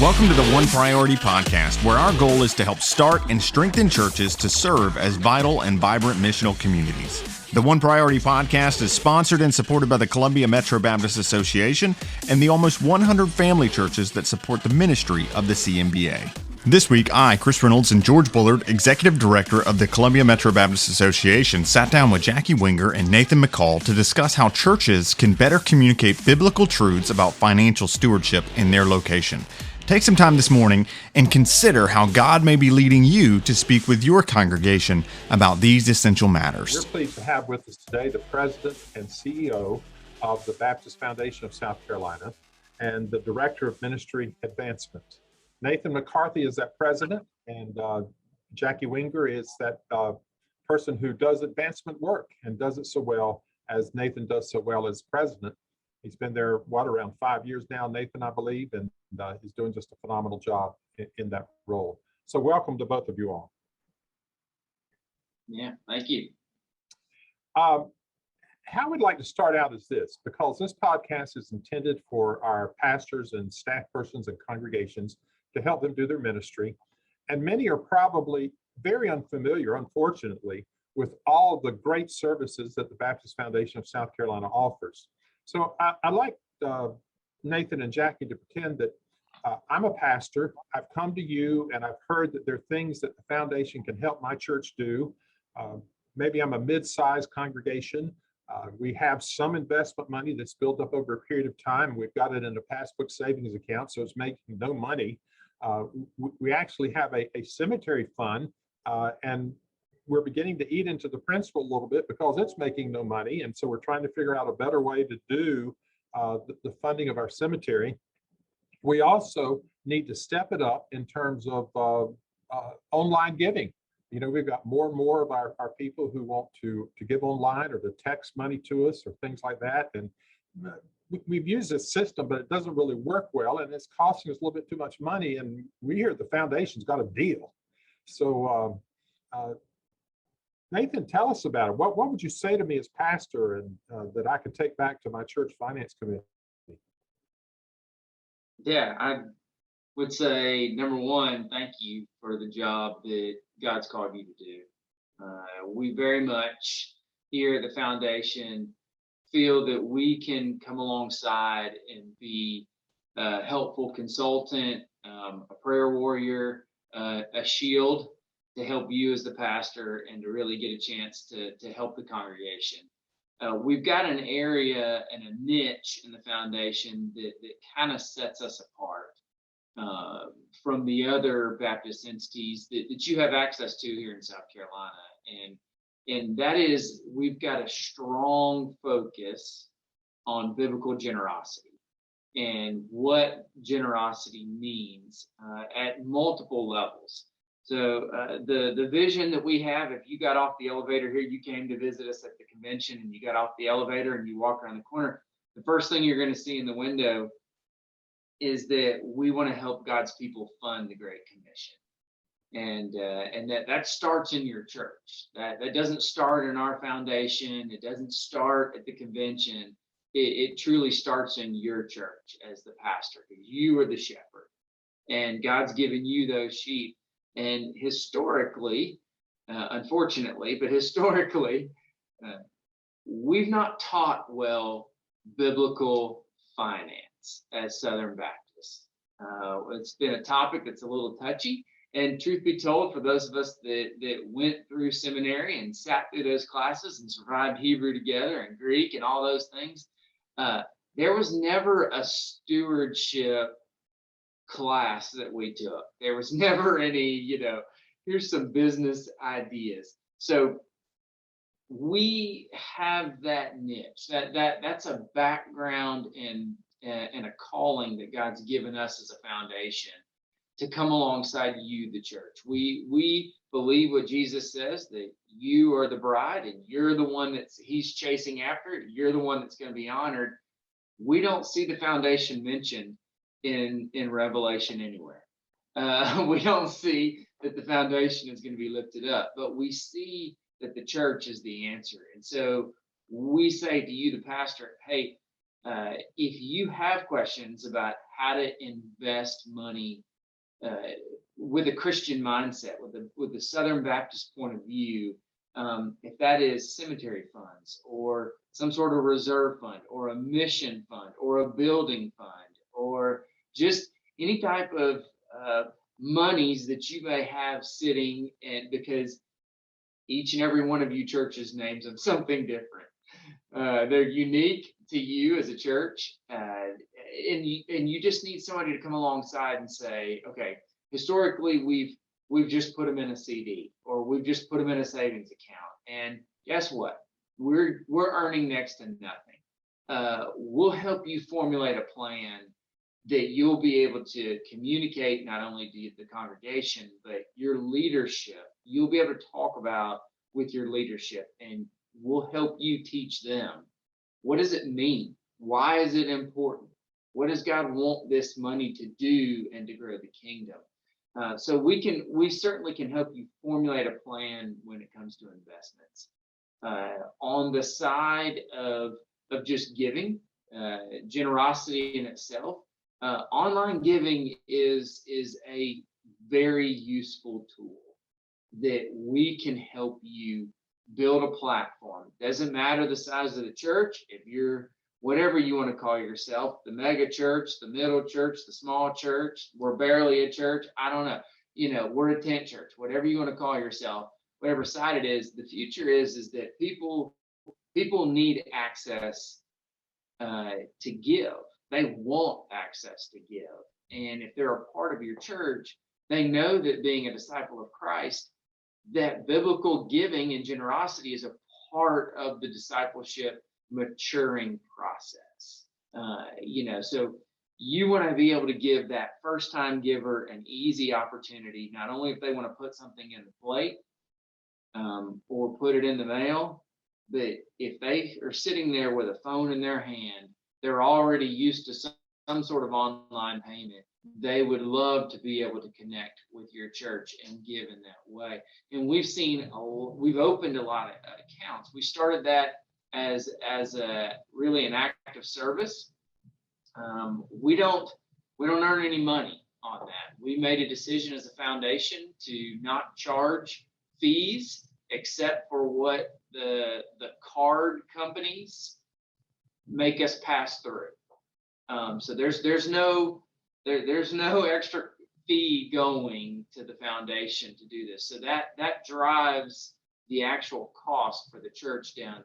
Welcome to the One Priority Podcast, where our goal is to help start and strengthen churches to serve as vital and vibrant missional communities. The One Priority Podcast is sponsored and supported by the Columbia Metro Baptist Association and the almost 100 family churches that support the ministry of the CMBA. This week, I, Chris Reinolds, and George Bullard, Executive Director of the Columbia Metro Baptist Association, sat down with Jacque Wenger and Nathan McCall to discuss how churches can better communicate biblical truths about financial stewardship in their location. Take some time this morning and consider how God may be leading you to speak with your congregation about these essential matters. We're pleased to have with us today the President and CEO of the Baptist Foundation of South Carolina and the Director of Ministry Advancement. Nathan McCarthy is that president, and Jacque Wenger is that person who does advancement work and does it so well as Nathan does so well as president. He's been there, around 5 years now, Nathan, I believe, and he's doing just a phenomenal job in that role. So welcome to both of you all. Yeah, thank you. How we'd like to start out is this, because this podcast is intended for our pastors and staff persons and congregations to help them do their ministry. And many are probably very unfamiliar, unfortunately, with all the great services that the Baptist Foundation of South Carolina offers. So I'd like Nathan and Jacque to pretend that I'm a pastor. I've come to you and I've heard that there are things that the foundation can help my church do. Maybe I'm a mid-sized congregation. We have some investment money that's built up over a period of time. We've got it in a passbook savings account, so it's making no money. We actually have a cemetery fund, and we're beginning to eat into the principal a little bit because it's making no money. And so we're trying to figure out a better way to do the funding of our cemetery. We also need to step it up in terms of online giving. You know, we've got more and more of our people who want to give online or to text money to us or things like that. And we've used this system, but it doesn't really work well. And it's costing us a little bit too much money. And we hear the foundation's got a deal. So, Nathan, tell us about it. What would you say to me as pastor and that I could take back to my church finance committee? Yeah, I would say, number one, thank you for the job that God's called you to do. We very much here at the foundation feel that we can come alongside and be a helpful consultant, a prayer warrior, a shield to help you as the pastor and to really get a chance to help the congregation. We've got an area and a niche in the foundation that kind of sets us apart from the other Baptist entities that you have access to here in South Carolina. And that is, we've got a strong focus on biblical generosity and what generosity means at multiple levels. So the vision that we have, if you got off the elevator here, you came to visit us at the convention and you got off the elevator and you walk around the corner, the first thing you're going to see in the window is that we want to help God's people fund the Great Commission. And that starts in your church. That doesn't start in our foundation. It doesn't start at the convention. It truly starts in your church as the pastor, because you are the shepherd and God's given you those sheep. And historically, unfortunately, but historically, we've not taught well biblical finance as Southern Baptists. It's been a topic that's a little touchy. And truth be told, for those of us that went through seminary and sat through those classes and survived Hebrew together and Greek and all those things, there was never a stewardship class that we took. There was never any, here's some business ideas. So we have that niche. That's a background and a calling that God's given us as a foundation to come alongside you, the church. We believe what Jesus says, that you are the bride and you're the one he's chasing after. You're the one that's going to be honored. We don't see the foundation mentioned in Revelation anywhere. We don't see that the foundation is going to be lifted up, but we see that the church is the answer. And so we say to you, the pastor, hey, If you have questions about how to invest money with a Christian mindset, with the Southern Baptist point of view, if that is cemetery funds or some sort of reserve fund or a mission fund or a building fund or just any type of monies that you may have sitting, and because each and every one of you churches names them something different. They're unique to you as a church, and you just need somebody to come alongside and say, okay, historically we've just put them in a CD or we've just put them in a savings account, and guess what? We're earning next to nothing. We'll help you formulate a plan that you'll be able to communicate not only to the congregation, but your leadership. You'll be able to talk about with your leadership, and we'll help you teach them. What does it mean? Why is it important? What does God want this money to do and to grow the kingdom? So we certainly can help you formulate a plan when it comes to investments. On the side of just giving, generosity in itself, online giving is a very useful tool that we can help you build a platform. Doesn't matter the size of the church. If you're whatever you want to call yourself, the mega church, the middle church, the small church, we're barely a church, I don't know, we're a tent church, whatever you want to call yourself, whatever side it is, the future is that people need access to give. They want access to give. And if they're a part of your church, they know that being a disciple of Christ, that biblical giving and generosity is a part of the discipleship maturing process. So you want to be able to give that first time giver an easy opportunity, not only if they want to put something in the plate or put it in the mail, but if they are sitting there with a phone in their hand, they're already used to some sort of online payment. They would love to be able to connect with your church and give in that way. And we've opened a lot of accounts. We started that as a really an act of service. We don't earn any money on that. We made a decision as a foundation to not charge fees except for what the card companies make us pass through. So there's no extra fee going to the foundation to do this. So that drives the actual cost for the church down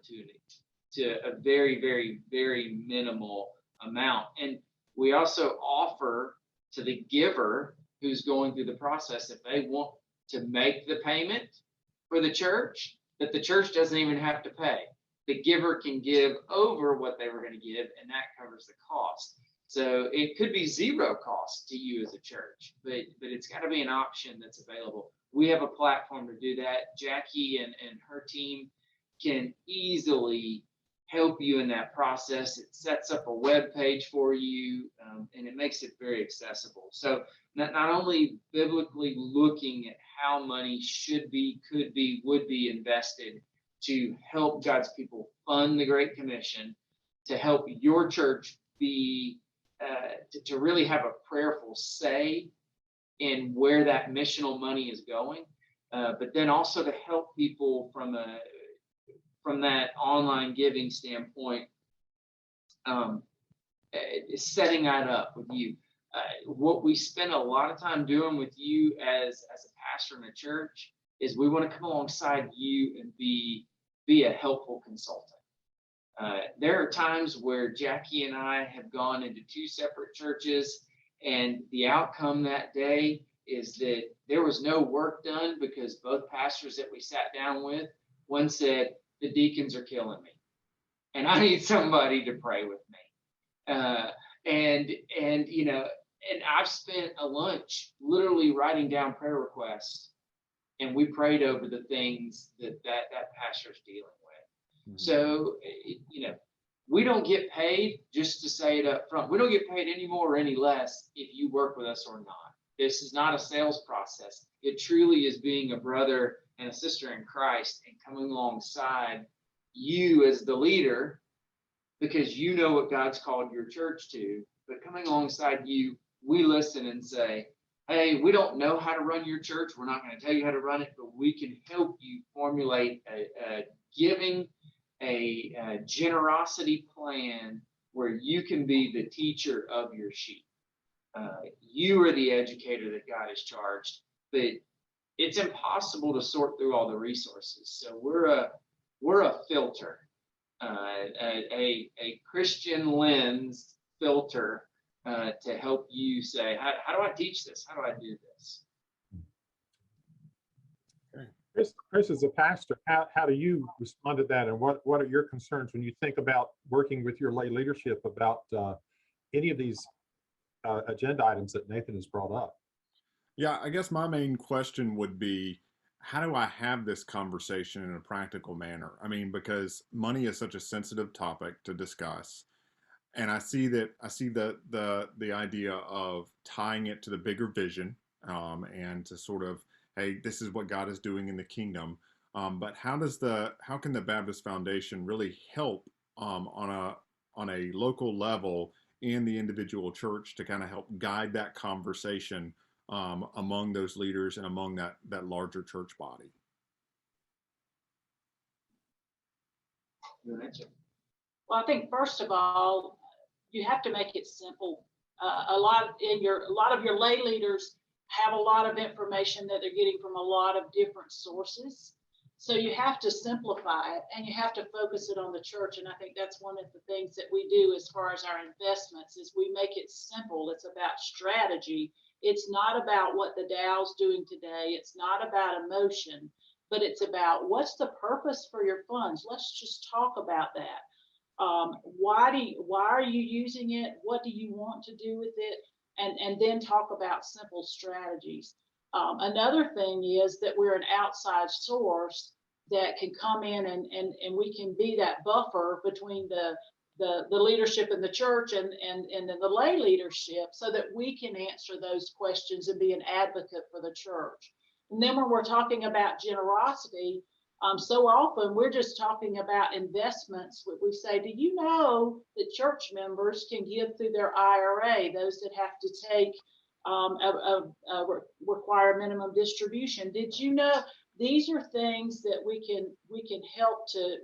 to a very, very, very minimal amount. And we also offer to the giver who's going through the process, if they want to make the payment for the church, that the church doesn't even have to pay. The giver can give over what they were going to give, and that covers the cost. So it could be zero cost to you as a church, but it's got to be an option that's available. We have a platform to do that. Jacque and her team can easily help you in that process. It sets up a web page for you, and it makes it very accessible. So not only biblically looking at how money should be, could be, would be invested to help God's people fund the Great Commission, to help your church be to really have a prayerful say in where that missional money is going, but then also to help people from that online giving standpoint, setting that up with you. What we spend a lot of time doing with you as a pastor in a church is we want to come alongside you and be a helpful consultant. There are times where Jacque and I have gone into two separate churches, and the outcome that day is that there was no work done because both pastors that we sat down with, one said, the deacons are killing me, and I need somebody to pray with me. And I've spent a lunch literally writing down prayer requests, and we prayed over the things that pastor's dealing with. So, we don't get paid, just to say it up front, we don't get paid any more or any less if you work with us or not. This is not a sales process. It truly is being a brother and a sister in Christ and coming alongside you as the leader because you know what God's called your church to. But coming alongside you, we listen and say, hey, we don't know how to run your church. We're not going to tell you how to run it, but we can help you formulate a giving, a generosity plan where you can be the teacher of your sheep. You are the educator that God has charged, but it's impossible to sort through all the resources. So we're a filter, a Christian lens filter to help you say, how do I teach this? How do I do this? Chris, as a pastor, how do you respond to that? And what are your concerns when you think about working with your lay leadership about any of these agenda items that Nathan has brought up? Yeah, I guess my main question would be, how do I have this conversation in a practical manner? I mean, because money is such a sensitive topic to discuss. And I see the idea of tying it to the bigger vision, and to sort of, hey, this is what God is doing in the kingdom. But how can the Baptist Foundation really help on a local level in the individual church to kind of help guide that conversation among those leaders and among that larger church body? Well, I think first of all, you have to make it simple. A lot of your lay leaders have a lot of information that they're getting from a lot of different sources. So you have to simplify it and you have to focus it on the church. And I think that's one of the things that we do as far as our investments is we make it simple. It's about strategy. It's not about what the Dow's doing today. It's not about emotion, but it's about what's the purpose for your funds. Let's just talk about that. Why are you using it? What do you want to do with it? And then talk about simple strategies. Another thing is that we're an outside source that can come in and we can be that buffer between the leadership in the church and the lay leadership so that we can answer those questions and be an advocate for the church. And then when we're talking about generosity, so often we're just talking about investments. We say, do you know that church members can give through their IRA, those that have to take require minimum distribution? Did you know these are things that we can help to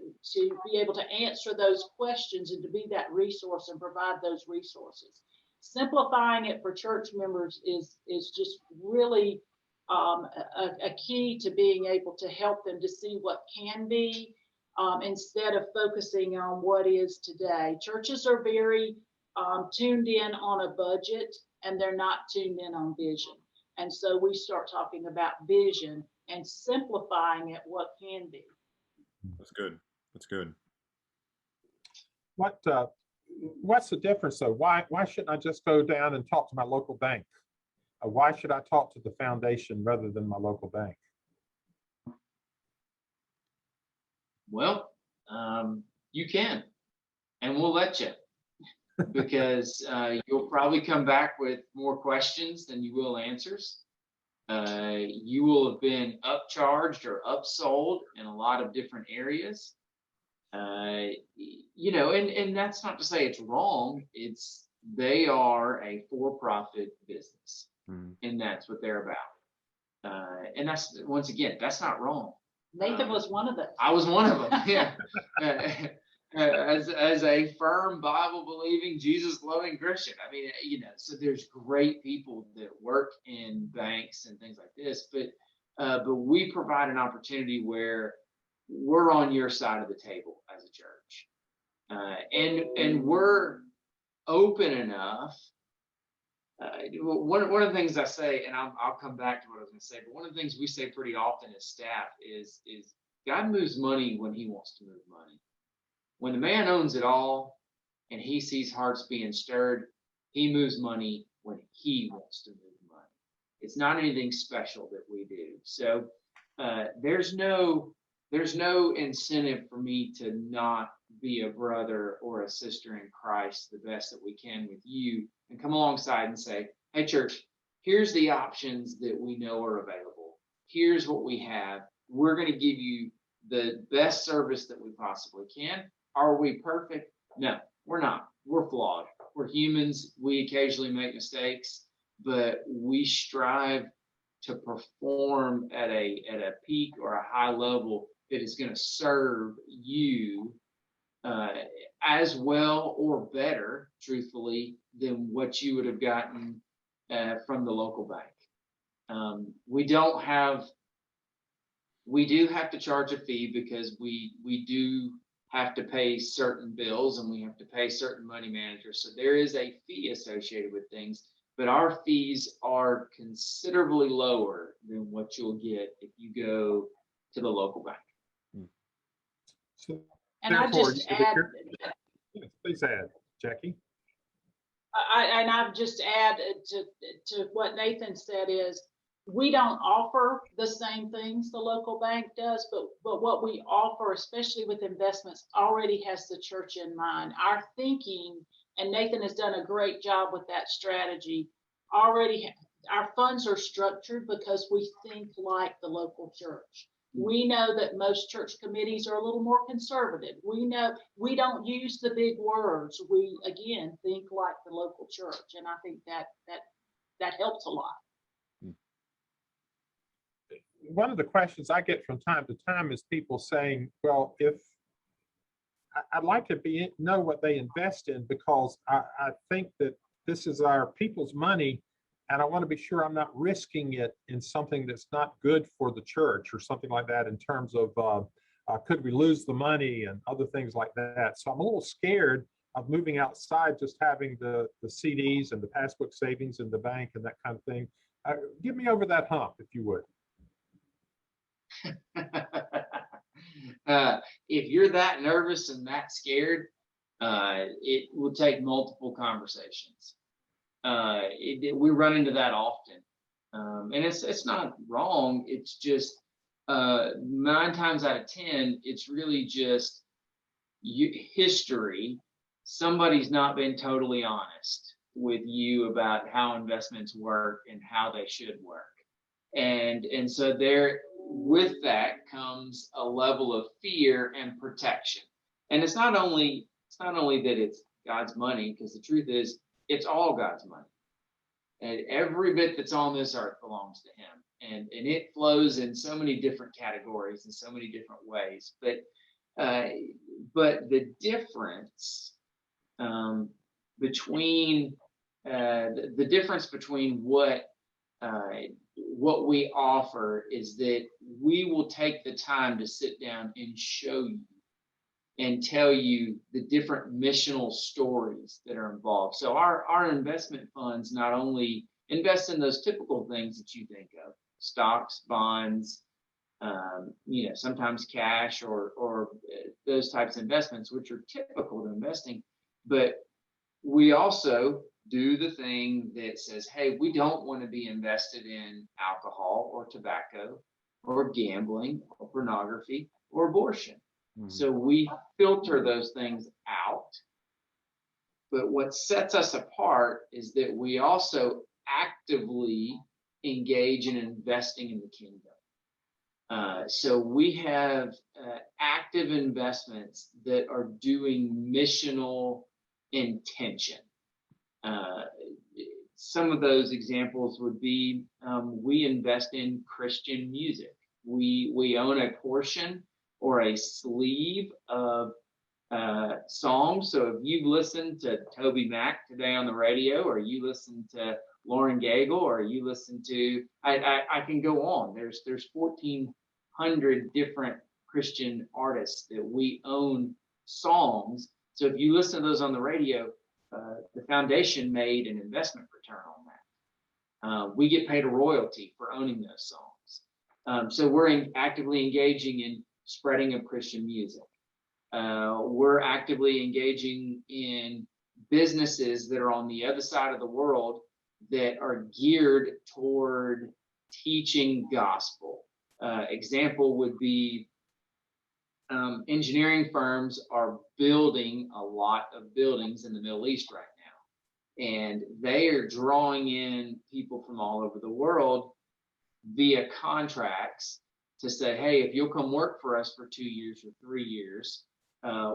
be able to answer those questions and to be that resource and provide those resources. Simplifying it for church members is just really a key to being able to help them to see what can be instead of focusing on what is today. Churches are very tuned in on a budget and they're not tuned in on vision. And so we start talking about vision and simplifying it what can be. That's good. That's good. What's the difference though? Why shouldn't I just go down and talk to my local bank? Why should I talk to the foundation rather than my local bank? Well, you can, and we'll let you, because you'll probably come back with more questions than you will answers. You will have been upcharged or upsold in a lot of different areas. And that's not to say it's wrong. They are a for-profit business. And that's what they're about. And that's, once again, that's not wrong. Nathan was one of them. I was one of them, yeah. As a firm Bible-believing, Jesus-loving Christian. I mean, so there's great people that work in banks and things like this, but we provide an opportunity where we're on your side of the table as a church. And we're open enough. One of the things I say, and I'll come back to what I was going to say, but one of the things we say pretty often as staff is God moves money when he wants to move money. When the man owns it all and he sees hearts being stirred, he moves money when he wants to move money. It's not anything special that we do. So there's no incentive for me to not be a brother or a sister in Christ the best that we can with you and come alongside and say, hey, church, here's the options that we know are available. Here's what we have. We're going to give you the best service that we possibly can. Are we perfect? No, we're not. We're flawed. We're humans. We occasionally make mistakes, but we strive to perform at a peak or a high level that is going to serve you as well or better, truthfully, than what you would have gotten from the local bank. We do have to charge a fee because we do have to pay certain bills and we have to pay certain money managers. So there is a fee associated with things, but our fees are considerably lower than what you'll get if you go to the local bank. So And I just add, yes, please add, Jackie. I've just add to what Nathan said is we don't offer the same things the local bank does, but what we offer, especially with investments, already has the church in mind. Our thinking, and Nathan has done a great job with that strategy, already our funds are structured because we think like the local church. We know that most church committees are a little more conservative. We know we don't use the big words. We, again, think like the local church. And I think that helps a lot. One of the questions I get from time to time is people saying, well, if I'd like to know what they invest in, because I think that this is our people's money, and I want to be sure I'm not risking it in something that's not good for the church or something like that in terms of could we lose the money and other things like that. So I'm a little scared of moving outside just having the CDs and the passbook savings in the bank and that kind of thing. Get me over that hump, if you would. If you're that nervous and that scared, it will take multiple conversations. We run into that often, and it's not wrong. It's just 9 times out of 10, it's really just history. Somebody's not been totally honest with you about how investments work and how they should work, and so there. With that comes a level of fear and protection. And it's not only that it's God's money, because the truth is it's all God's money. And every bit that's on this earth belongs to him. And it flows in so many different categories in so many different ways. But the difference between what we offer is that we will take the time to sit down and show you and tell you the different missional stories that are involved. So our investment funds not only invest in those typical things that you think of, stocks, bonds, sometimes cash or those types of investments, which are typical to investing, but we also do the thing that says, hey, we don't want to be invested in alcohol or tobacco or gambling or pornography or abortion. Mm-hmm. So we filter those things out. But what sets us apart is that we also actively engage in investing in the kingdom. So we have active investments that are doing missional intention. Some of those examples would be we invest in Christian music. We own a portion or a sleeve of songs. So if you listen to Toby Mac today on the radio, or you listen to Lauren Gagel, or you listen to I can go on. There's 1,400 different Christian artists that we own songs. So if you listen to those on the radio, the foundation made an investment return on that. We get paid a royalty for owning those songs. So we're actively engaging in spreading of Christian music. We're actively engaging in businesses that are on the other side of the world that are geared toward teaching gospel. Example would be engineering firms are building a lot of buildings in the Middle East right now, and they are drawing in people from all over the world via contracts to say, hey, if you'll come work for us for 2 years or 3 years,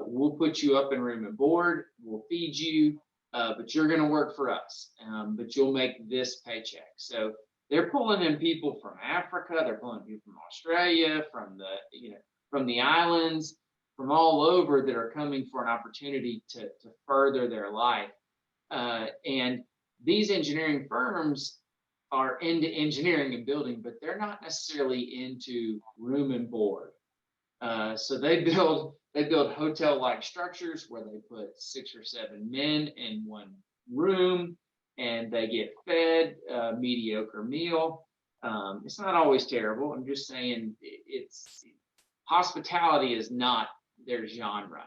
We'll put you up in room and board. We'll feed you, but you're going to work for us. But you'll make this paycheck. So they're pulling in people from Africa. They're pulling people from Australia, from the islands, from all over that are coming for an opportunity to further their life. And these engineering firms are into engineering and building, but they're not necessarily into room and board. So they build hotel-like structures where they put 6 or 7 men in one room, and they get fed a mediocre meal. It's not always terrible. I'm just saying hospitality is not their genre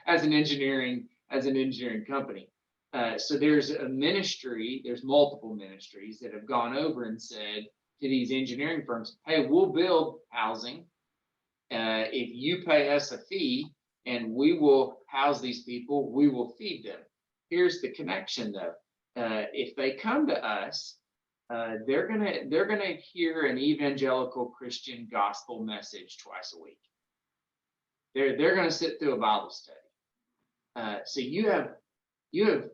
as an engineering company. So there's multiple ministries that have gone over and said to these engineering firms, hey, we'll build housing if you pay us a fee, and we will house these people, we will feed them. Here's the connection though. If they come to us, they're gonna hear an evangelical Christian gospel message twice a week. They're gonna sit through a Bible study. So you have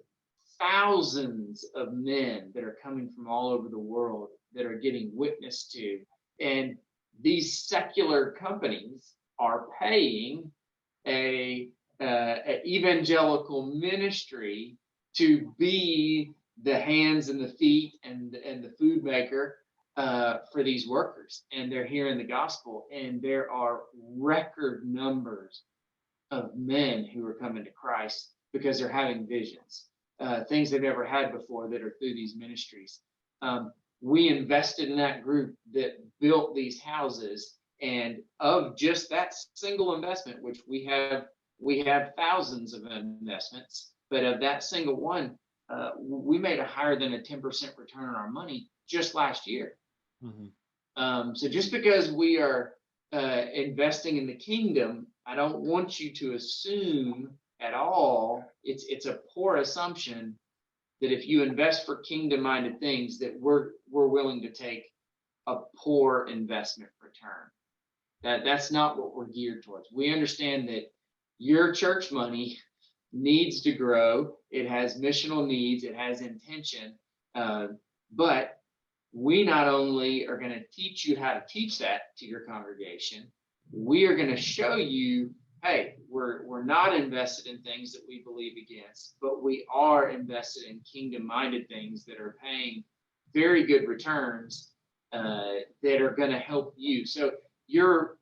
thousands of men that are coming from all over the world that are getting witnessed to, and these secular companies are paying a evangelical ministry to be the hands and the feet and the food maker for these workers, and they're hearing the gospel, and there are record numbers of men who are coming to Christ because they're having visions, things they've never had before that are through these ministries. We invested in that group that built these houses, and of just that single investment, which we have thousands of investments, but of that single one, we made a higher than a 10% return on our money just last year. Mm-hmm. So just because we are investing in the kingdom, I don't want you to assume at all, it's a poor assumption that if you invest for kingdom-minded things, that we're willing to take a poor investment return. That's not what we're geared towards. We understand that your church money needs to grow. It has missional needs. It has intention. But we not only are going to teach you how to teach that to your congregation, we are going to show you, hey, we're not invested in things that we believe against, but we are invested in kingdom-minded things that are paying very good returns that are going to help you. So your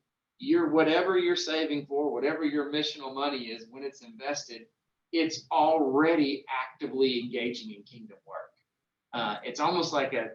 whatever you're saving for, whatever your missional money is, when it's invested, it's already actively engaging in kingdom work. It's almost like a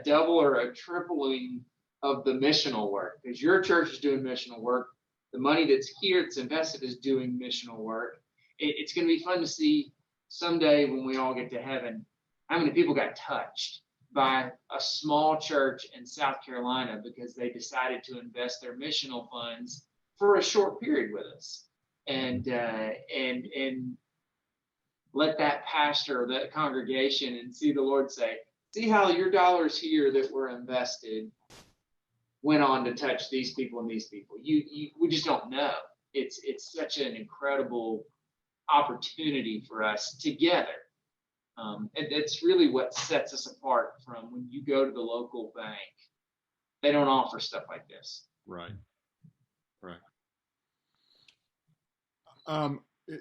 double or a tripling of the missional work, because your church is doing missional work. The money that's here, that's invested, is doing missional work. It's going to be fun to see someday when we all get to heaven, how many people got touched by a small church in South Carolina because they decided to invest their missional funds for a short period with us, and let that pastor or that congregation and see the Lord say, see how your dollars here that were invested went on to touch these people and these people. We just don't know. It's such an incredible opportunity for us together. And that's really what sets us apart from when you go to the local bank. They don't offer stuff like this. Right.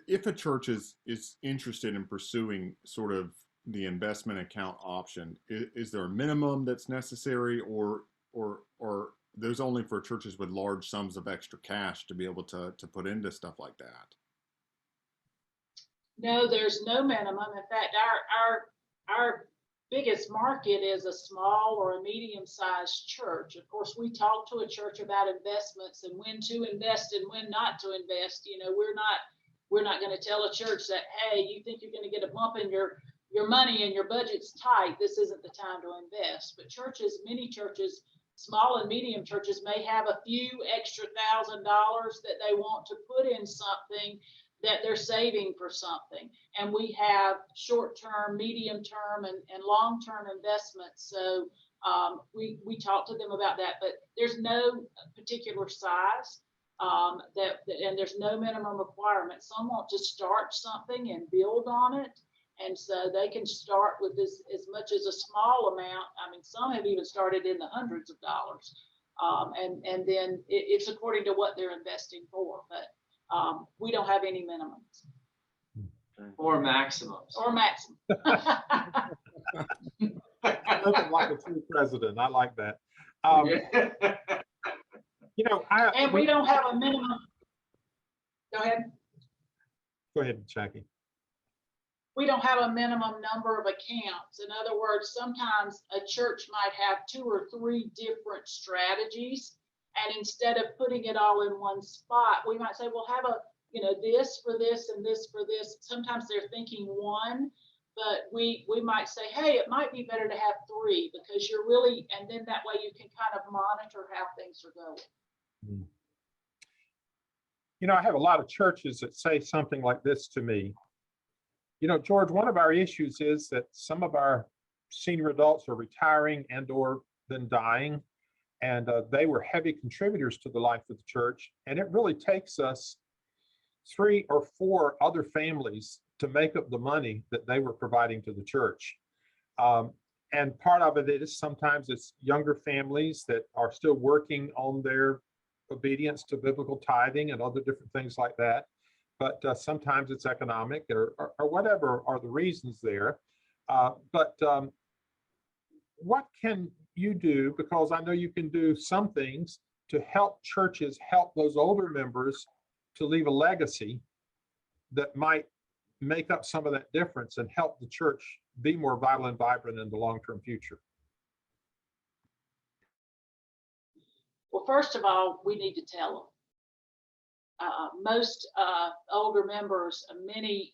If a church is interested in pursuing sort of the investment account option, is there a minimum that's necessary, or those only for churches with large sums of extra cash to be able to put into stuff like that? No, there's no minimum. In fact, our biggest market is a small or a medium-sized church. Of course, we talk to a church about investments and when to invest and when not to invest. You know, we're not going to tell a church that, hey, you think you're going to get a bump in your money and your budget's tight, this isn't the time to invest. But many churches, small and medium churches, may have a few extra $1,000 that they want to put in something that they're saving for something. And we have short-term, medium-term, and long-term investments. So we talk to them about that, but there's no particular size. And there's no minimum requirement. Some want to start something and build on it. And so they can start with this as much as a small amount. I mean, some have even started in the hundreds of dollars. And then it's according to what they're investing for. But we don't have any minimums. Or maximums. Or maximum. Nothing like a true president. I like that. You know, we don't have a minimum. Go ahead. Go ahead, Jacque. We don't have a minimum number of accounts. In other words, sometimes a church might have 2 or 3 different strategies. And instead of putting it all in one spot, we might say, we'll have this for this and this for this. Sometimes they're thinking one, but we might say, hey, it might be better to have 3 because you're really, and then that way you can kind of monitor how things are going. You know, I have a lot of churches that say something like this to me. You know, George, one of our issues is that some of our senior adults are retiring and or then dying, and they were heavy contributors to the life of the church. And it really takes us 3 or 4 other families to make up the money that they were providing to the church. And part of it is sometimes it's younger families that are still working on their obedience to biblical tithing and other different things like that. But sometimes it's economic or whatever are the reasons there. But what can you do? Because I know you can do some things to help churches help those older members to leave a legacy that might make up some of that difference and help the church be more vital and vibrant in the long-term future. Well, first of all, we need to tell them. Most older members, many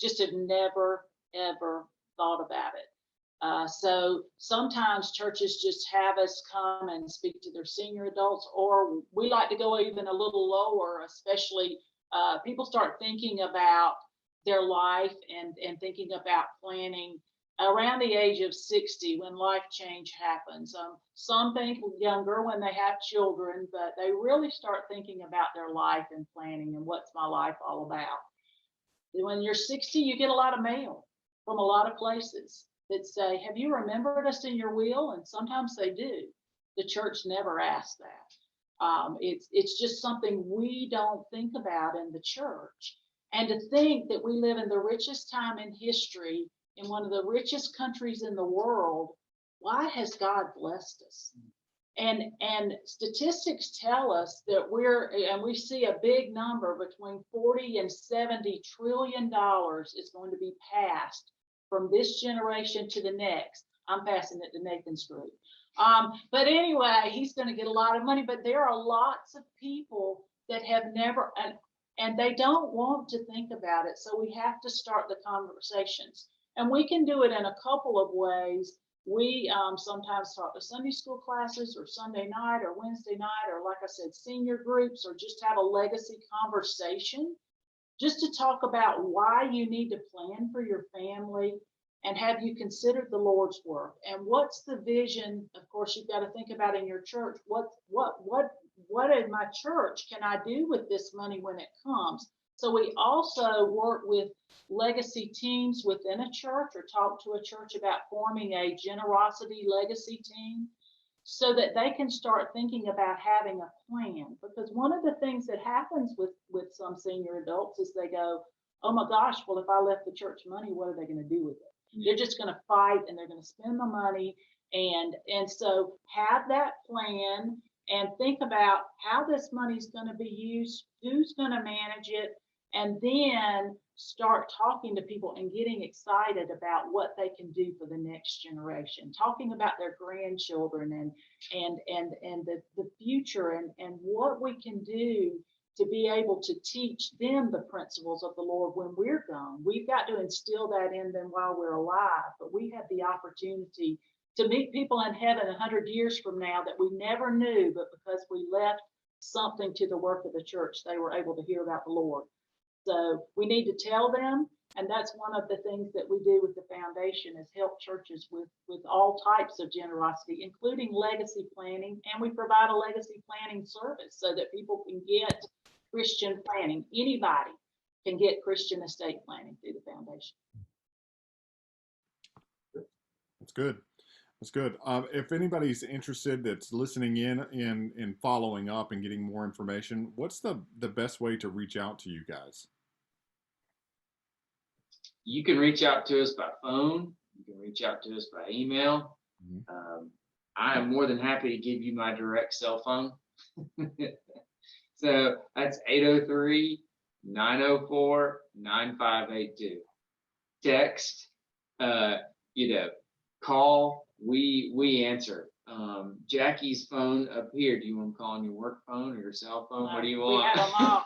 just have never, ever thought about it. So sometimes churches just have us come and speak to their senior adults, or we like to go even a little lower, especially people start thinking about their life and thinking about planning around the age of 60 when life change happens. Some think younger when they have children, but they really start thinking about their life and planning and what's my life all about. When you're 60, you get a lot of mail from a lot of places that say, have you remembered us in your will? And sometimes they do. The church never asks that. It's just something we don't think about in the church. And to think that we live in the richest time in history, in one of the richest countries in the world, why has God blessed us? And statistics tell us that we see a big number between 40 and 70 trillion dollars is going to be passed from this generation to the next. I'm passing it to Nathan's group. But anyway, he's going to get a lot of money, but there are lots of people that have never, and they don't want to think about it. So we have to start the conversations. And we can do it in a couple of ways. We sometimes talk to Sunday school classes or Sunday night or Wednesday night, or like I said, senior groups, or just have a legacy conversation, just to talk about why you need to plan for your family and have you considered the Lord's work and what's the vision. Of course, you've got to think about in your church, what in my church can I do with this money when it comes? So we also work with legacy teams within a church, or talk to a church about forming a generosity legacy team so that they can start thinking about having a plan. Because one of the things that happens with some senior adults is they go, oh my gosh, well, if I left the church money, what are they going to do with it? They're just going to fight and they're going to spend the money. And so have that plan and think about how this money is going to be used, who's going to manage it, and then start talking to people and getting excited about what they can do for the next generation, talking about their grandchildren and the future and what we can do to be able to teach them the principles of the Lord when we're gone. We've got to instill that in them while we're alive, but we have the opportunity to meet people in heaven 100 years from now that we never knew, but because we left something to the work of the church, they were able to hear about the Lord. So we need to tell them, And that's one of the things that we do with the foundation is help churches with all types of generosity, including legacy planning. And we provide a legacy planning service so that people can get Christian planning. Anybody can get Christian estate planning through the foundation. That's good. That's good. If anybody's interested that's listening in following up and getting more information, what's the best way to reach out to you guys? You can reach out to us by phone. You can reach out to us by email. I am more than happy to give you my direct cell phone. So that's 803-904-9582. Text, call, we answer. Jackie's phone up here. Do you want to call on your work phone or your cell phone? What do you want? We have them all.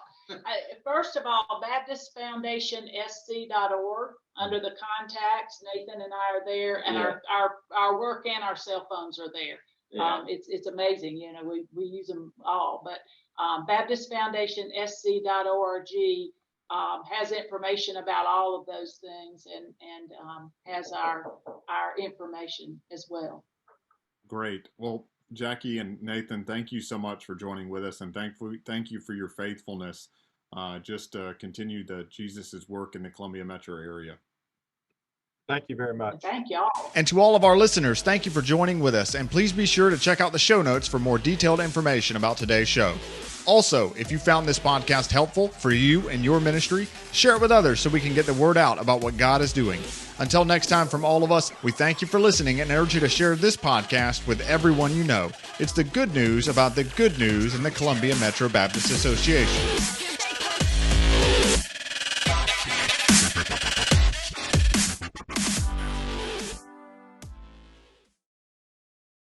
First of all, BaptistFoundationSC.org. Under the contacts, Nathan and I are there, and our work and our cell phones are there. Yeah. It's amazing, we use them all. But BaptistFoundationSC.org has information about all of those things, and has our information as well. Great. Well, Jacque and Nathan, thank you so much for joining with us, and thank you for your faithfulness. Just continue Jesus' work in the Columbia metro area. Thank you very much. Thank y'all. And to all of our listeners, thank you for joining with us. And please be sure to check out the show notes for more detailed information about today's show. Also, if you found this podcast helpful for you and your ministry, share it with others so we can get the word out about what God is doing. Until next time, from all of us, we thank you for listening and urge you to share this podcast with everyone you know. It's the good news about the good news in the Columbia Metro Baptist Association.